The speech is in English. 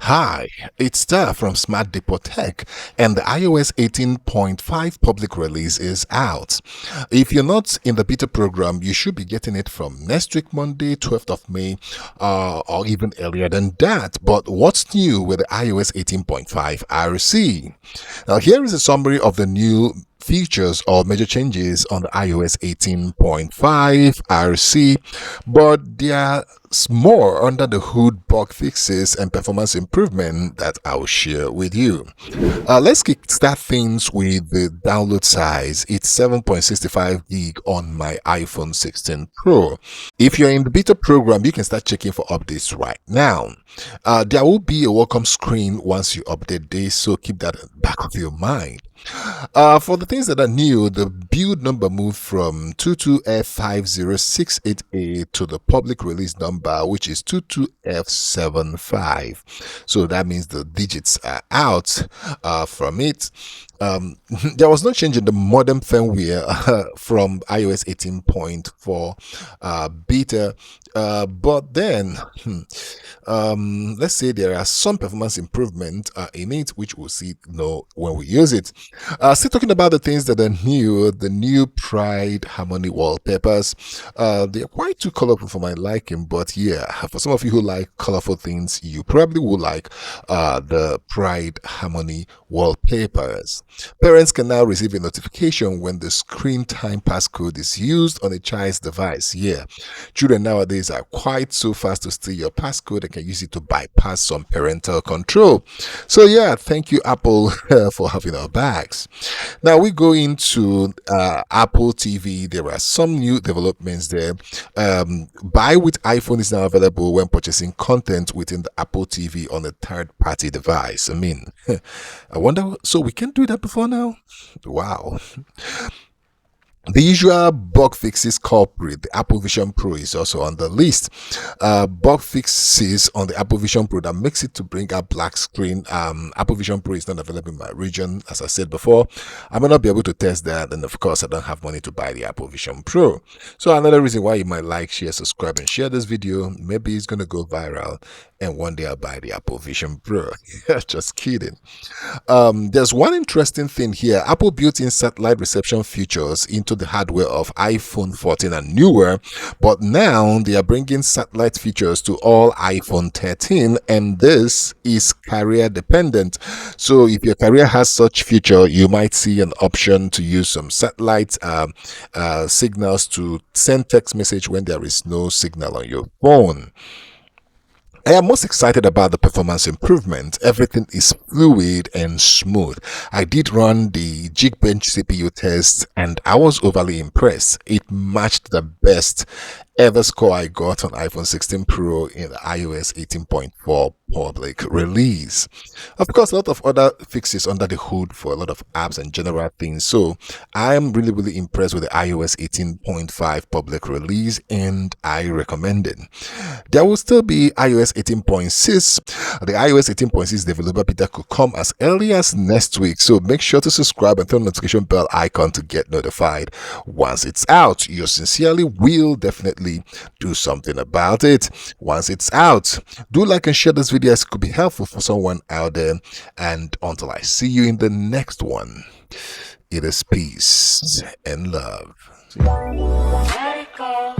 Hi, it's Star from Smart Depot Tech, and the iOS 18.5 public release is out. If you're not in the beta program, you should be getting it from next week, Monday, 12th of May, or even earlier than that. But what's new with the iOS 18.5 RC? Now, here is a summary of the new features or major changes on the iOS 18.5 RC, but there's more under the hood bug fixes and performance improvement that I'll share with you. Let's kickstart things with the download size. It's 7.65 gig on my iPhone 16 Pro. If you're in the beta program, you can start checking for updates right now. There will be a welcome screen once you update this, so keep that in the back of your mind. For the things that are new, the build number moved from 22F5068A to the public release number, which is 22F75. So that means the digits are out from it. There was no change in the modem firmware from iOS 18.4 beta, but then let's say there are some performance improvement in it, which we'll see when we use it. Still talking about the things that are new, the new Pride Harmony wallpapers. They are quite too colorful for my liking, but yeah, for some of you who like colorful things, you probably will like the Pride Harmony wallpapers. Parents can now receive a notification when the screen time passcode is used on a child's device. Yeah, children nowadays are quite so fast to steal your passcode and can use it to bypass some parental control. So yeah, thank you Apple for having our backs. Now we go into Apple TV. There are some new developments there. Buy with iPhone is now available when purchasing content within the Apple TV on a third-party device. I mean, I wonder, so we can do that before now? Wow. The usual bug fixes culprit, the Apple Vision Pro, is also on the list. Bug fixes on the Apple Vision Pro that makes it to bring up black screen. Apple Vision Pro is not available in my region, as I said before. I may not be able to test that, and of course, I don't have money to buy the Apple Vision Pro. So another reason why you might like, share, subscribe, and share this video. Maybe it's gonna go viral, and one day I'll buy the Apple Vision Pro. Just kidding. There's one interesting thing here. Apple built-in satellite reception features into the hardware of iPhone 14 and newer, but now they are bringing satellite features to all iPhone 13, and this is carrier dependent. So if your carrier has such feature, you might see an option to use some satellite signals to send text message when there is no signal on your phone. I am most excited about the performance improvement. Everything is fluid and smooth. I did run the Geekbench CPU test and I was overly impressed. It matched the best ever score I got on iPhone 16 Pro in the iOS 18.4 public release. Of course, a lot of other fixes under the hood for a lot of apps and general things. So I am really impressed with the iOS 18.5 public release and I recommend it. There will still be iOS 18.6. The iOS 18.6 developer beta could come as early as next week. So make sure to subscribe and turn on the notification bell icon to get notified once it's out. You sincerely will definitely do something about it once it's out. Do like and share this video as it could be helpful for someone out there. And until I see you in the next one, it is peace and love. Spherical.